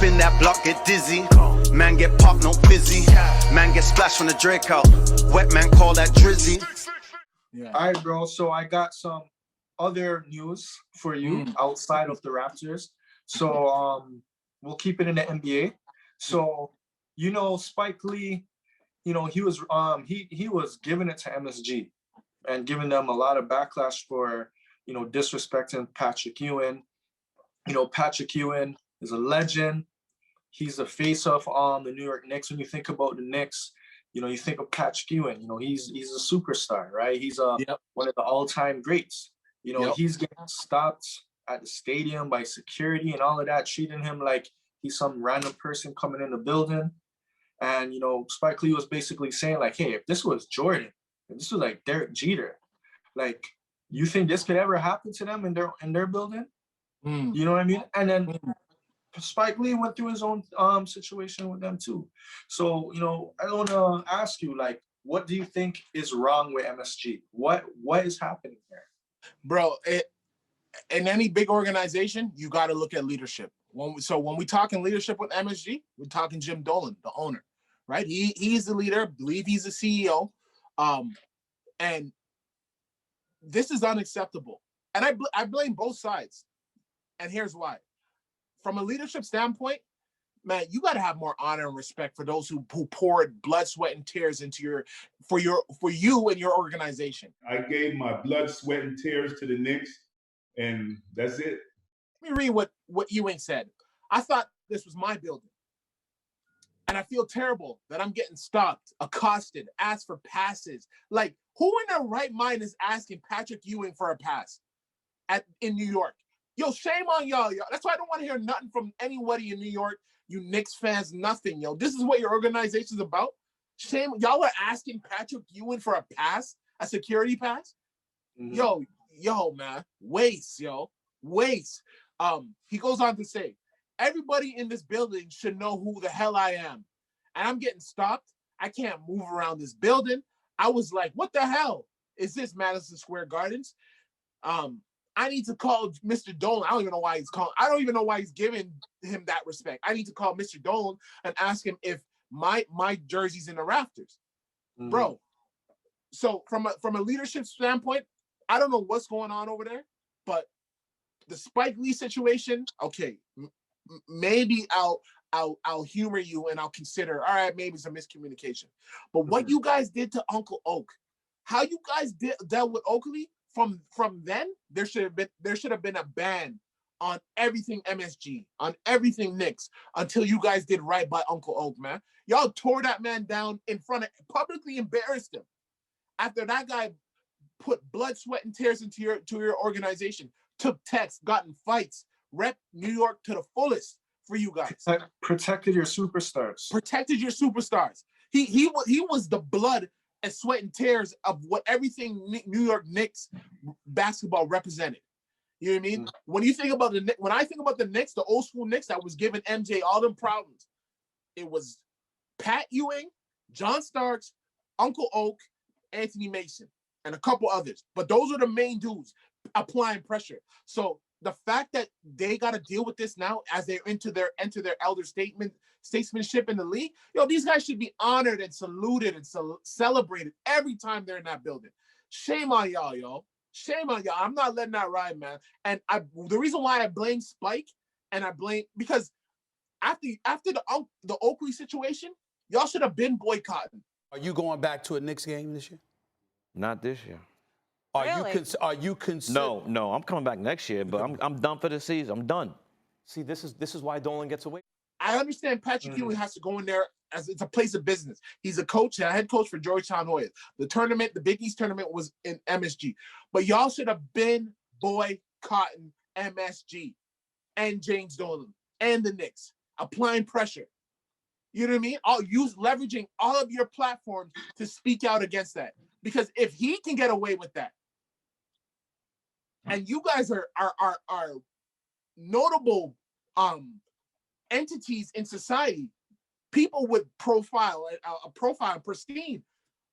spin that block, get dizzy. Man get popped, not busy. Man get splashed from the Draco. Wet man call that drizzy. Yeah. All right, bro. So I got some other news for you outside of the Raptors. So we'll keep it in the NBA. So Spike Lee, he was he was giving it to MSG and giving them a lot of backlash for disrespecting Patrick Ewing. Patrick Ewing is a legend. He's the face of the New York Knicks. When you think about the Knicks, you think of Patrick Ewing. He's a superstar, right? He's one of the all-time greats. He's getting stopped at the stadium by security and all of that, treating him like he's some random person coming in the building. And Spike Lee was basically saying like, hey, if this was Jordan, if this was like Derek Jeter, like, you think this could ever happen to them in their building? You know what I mean? And then Spike Lee went through his own situation with them too. So, I want to ask you, like, what do you think is wrong with MSG? What is happening there? Bro, in any big organization, you got to look at leadership. When we talking leadership with MSG, we're talking Jim Dolan, the owner, right? He's the leader. I believe he's the CEO. And this is unacceptable. And I blame both sides. And here's why. From a leadership standpoint, man, you got to have more honor and respect for those who poured blood, sweat, and tears into for you and your organization. I gave my blood, sweat, and tears to the Knicks, and that's it. Let me read what Ewing said. I thought this was my building. And I feel terrible that I'm getting stopped, accosted, asked for passes. Like, who in their right mind is asking Patrick Ewing for a pass in New York? Yo, shame on y'all. That's why I don't want to hear nothing from anybody in New York. You Knicks fans, nothing, yo. This is what your organization's about. Shame. Y'all are asking Patrick Ewing for a pass, a security pass? Mm-hmm. Yo, man. Waste. He goes on to say, everybody in this building should know who the hell I am. And I'm getting stopped. I can't move around this building. I was like, what the hell is this, Madison Square Gardens? I need to call Mr. Dolan. I don't even know why he's giving him that respect. I need to call Mr. Dolan and ask him if my jersey's in the rafters. Mm-hmm. Bro. So from a leadership standpoint, I don't know what's going on over there, but the Spike Lee situation, okay, maybe I'll humor you and I'll consider, all right, maybe some miscommunication. But what you guys did to Uncle Oak, how you guys dealt with Oakley, from then, there should have been a ban on everything MSG, on everything Knicks, until you guys did right by Uncle Oak, man. Y'all tore that man down in front of, publicly embarrassed him. After that guy put blood, sweat, and tears into your organization, took texts, got in fights, rep New York to the fullest for you guys. Protected your superstars. He was the blood and sweat and tears of what everything New York Knicks basketball represented. You know what I mean? When I think about the Knicks, the old school Knicks that was giving MJ all them problems, it was Pat Ewing, John Starks, Uncle Oak, Anthony Mason, and a couple others. But those are the main dudes applying pressure. So the fact that they got to deal with this now as they enter their elder statesmanship in the league, these guys should be honored and saluted and celebrated every time they're in that building. Shame on y'all, yo. Shame on y'all. I'm not letting that ride, man. And the reason why I blame Spike because after the Oakley situation, y'all should have been boycotting. Are you going back to a Knicks game this year? Not this year. Are you considering? No. I'm coming back next year, but I'm done for the season. I'm done. See, this is why Dolan gets away. I understand Patrick Ewing has to go in there as it's a place of business. He's a head coach for Georgetown Hoyas. The Big East tournament was in MSG. But y'all should have been boycotting MSG and James Dolan and the Knicks, applying pressure. You know what I mean? Leveraging all of your platforms to speak out against that. Because if he can get away with that, and you guys are notable entities in society, people with profile pristine,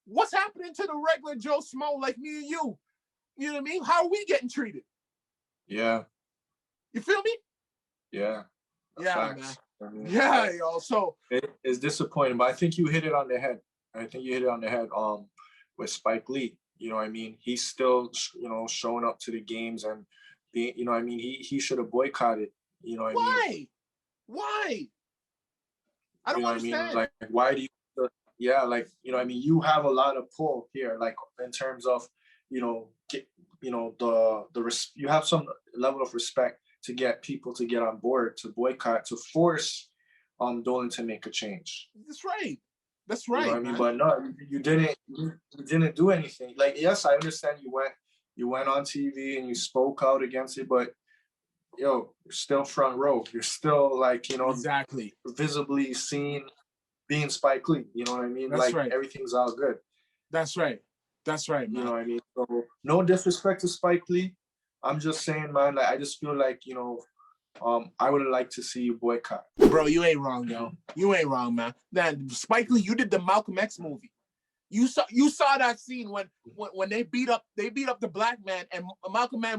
what's happening to the regular Joe Schmo like me and you? You know what I mean? How are we getting treated? Yeah. You feel me? Yeah. Yeah, man. I mean, Yeah, yo. So it's disappointing, but I think you hit it on the head. With Spike Lee. You know what I mean? He's still, showing up to the games and being, you know what I mean? He should have boycotted. You know what I mean? Why? I don't understand. Like, why do you? Yeah, like, you know what I mean? You have a lot of pull here, like in terms of, you have some level of respect to get people to get on board, to boycott, to force Dolan to make a change. That's right. That's You know right. what I mean? But no, you didn't do anything. Like, yes, I understand you went on TV and you spoke out against it, but you're still front row. You're still like, exactly visibly seen being Spike Lee. You know what I mean? That's like right. Everything's all good. That's right, man. You know what I mean? So no disrespect to Spike Lee. I'm just saying, man, like, I just feel like, I would have liked to see you boycott. Bro, you ain't wrong, yo. You ain't wrong, man. Then Spike Lee, you did the Malcolm X movie. You saw that scene when they beat up the black man, and Malcolm X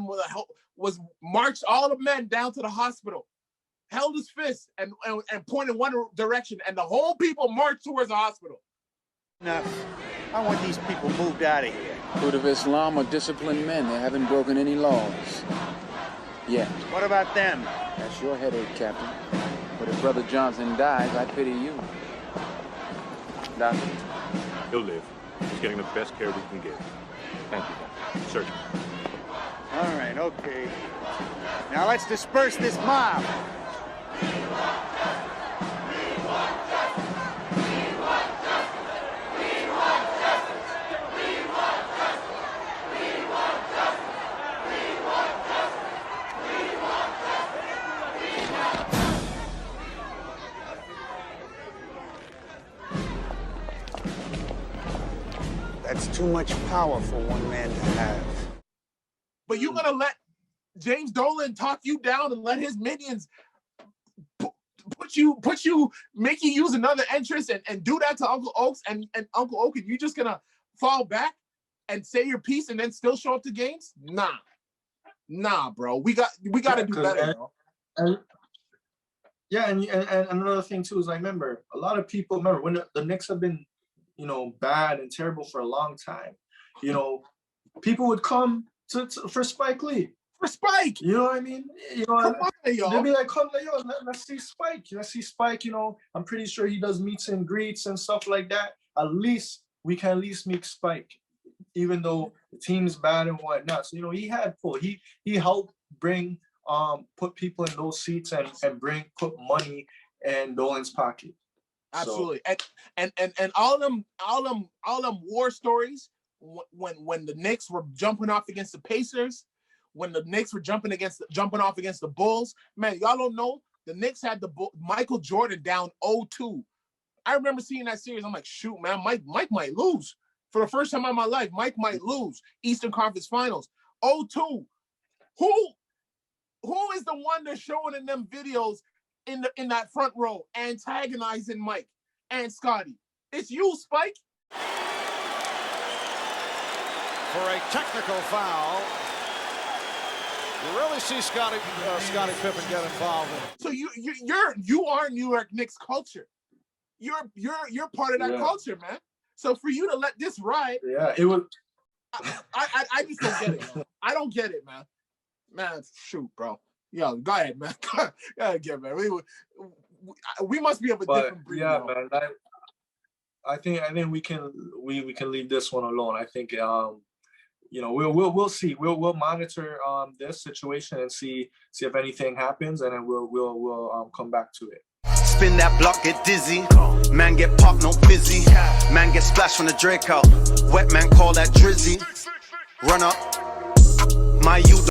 was marched all the men down to the hospital, held his fist and pointed one direction, and the whole people marched towards the hospital. Now, I want these people moved out of here. Fruit of Islam are disciplined men. They haven't broken any laws. Yet. What about them? That's your headache, Captain. But if Brother Johnson dies, I pity you. Doctor? He'll live. He's getting the best care we can give. Thank you, Doctor. Surgeon. All right, okay. Now let's disperse this mob. That's too much power for one man to have. But you're gonna let James Dolan talk you down and let his minions make you use another entrance and do that to Uncle Oaks and Uncle Oak, and you're just gonna fall back and say your piece and then still show up to games? Nah, bro. We got to do better, bro. And another thing too is, like, remember when the Knicks have been, bad and terrible for a long time, people would come for Spike Lee. For Spike, you know what I mean? Come on, yo. They'd be like, "Come, yo, let's see Spike. Let's see Spike." I'm pretty sure he does meets and greets and stuff like that. At least we can meet Spike, even though the team's bad and whatnot. So he had pull. He helped bring put people in those seats and put money in Dolan's pocket. Absolutely. So. And all them war stories when the Knicks were jumping off against the Pacers, when the Knicks were jumping off against the Bulls, man, y'all don't know, the Knicks had Michael Jordan down 0-2. I remember seeing that series. I'm like, shoot, man, Mike might lose. For the first time in my life, Mike might lose. Eastern Conference Finals. 0-2. Who is the one that's showing in them videos in that front row antagonizing Mike and Scotty? It's you, Spike. For a technical foul. You really see Scottie Pippen get involved in it. So you are New York Knicks culture. You're part of that culture, man. So for you to let this ride, it was. I just don't get it. Man. I don't get it, man. Man, shoot, bro. Yo, go ahead, man. Go ahead, man. We must be of a different breed. Yeah, man. I think we can leave this one alone. I think we'll see. We'll monitor this situation and see if anything happens, and then we'll come back to it. Spin that block, get dizzy. Man get popped, no fizzy. Man get splashed from the Draco. Wet man call that drizzy. Run up. My youth.